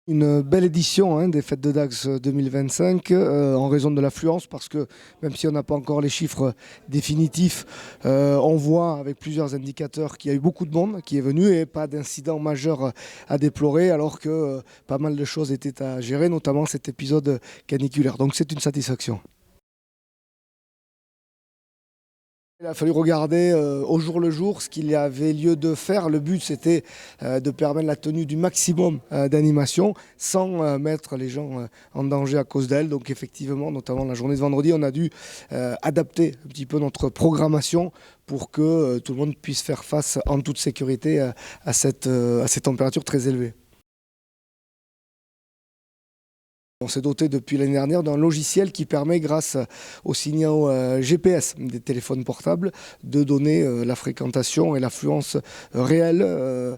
Une belle édition des Fêtes de Dax 2025 en raison de l'affluence parce que même si on n'a pas encore les chiffres définitifs, on voit avec plusieurs indicateurs qu'il y a eu beaucoup de monde qui est venu et pas d'incident majeur à déplorer alors que pas mal de choses étaient à gérer, notamment cet épisode caniculaire. Donc c'est une satisfaction. Il a fallu regarder au jour le jour ce qu'il y avait lieu de faire. Le but, c'était de permettre la tenue du maximum d'animations sans mettre les gens en danger à cause d'elles. Donc effectivement, notamment la journée de vendredi, on a dû adapter un petit peu notre programmation pour que tout le monde puisse faire face en toute sécurité à ces températures très élevées. On s'est doté depuis l'année dernière d'un logiciel qui permet, grâce aux signaux GPS des téléphones portables, de donner la fréquentation et l'affluence réelle,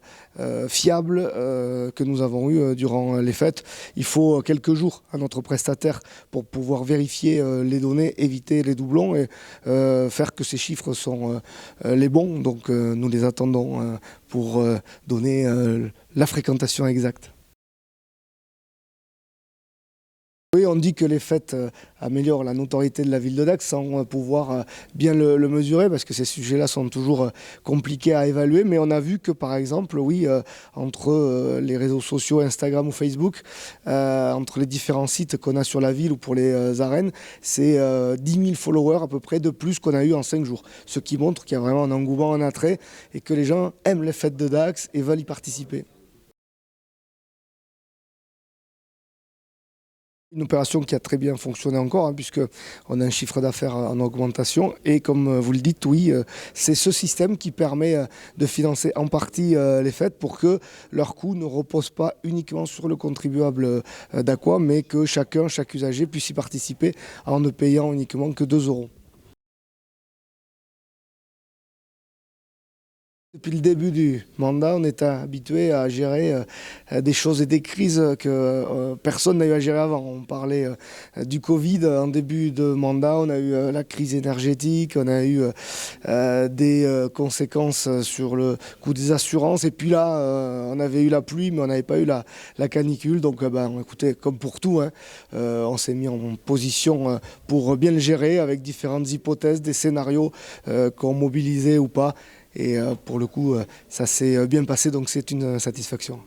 fiable que nous avons eue durant les fêtes. Il faut quelques jours à notre prestataire pour pouvoir vérifier les données, éviter les doublons et faire que ces chiffres sont les bons. Donc nous les attendons pour donner la fréquentation exacte. Oui, on dit que les fêtes améliorent la notoriété de la ville de Dax sans pouvoir bien le mesurer parce que ces sujets-là sont toujours compliqués à évaluer. Mais on a vu que, par exemple, oui, entre les réseaux sociaux, Instagram ou Facebook, entre les différents sites qu'on a sur la ville ou pour les arènes, c'est 10 000 followers à peu près de plus qu'on a eu en 5 jours. Ce qui montre qu'il y a vraiment un engouement, un attrait et que les gens aiment les fêtes de Dax et veulent y participer. Une opération qui a très bien fonctionné encore, puisque on a un chiffre d'affaires en augmentation. Et comme vous le dites, oui, c'est ce système qui permet de financer en partie les fêtes pour que leur coût ne repose pas uniquement sur le contribuable d'Aqua, mais que chaque usager puisse y participer en ne payant uniquement que 2 euros. Depuis le début du mandat, on est habitué à gérer des choses et des crises que personne n'a eu à gérer avant. On parlait du Covid en début de mandat, on a eu la crise énergétique, on a eu des conséquences sur le coût des assurances. Et puis là, on avait eu la pluie, mais on n'avait pas eu la canicule. Donc, écoutez, comme pour tout, on s'est mis en position pour bien le gérer avec différentes hypothèses, des scénarios qu'on mobilisait ou pas. Et pour le coup, ça s'est bien passé, donc c'est une satisfaction.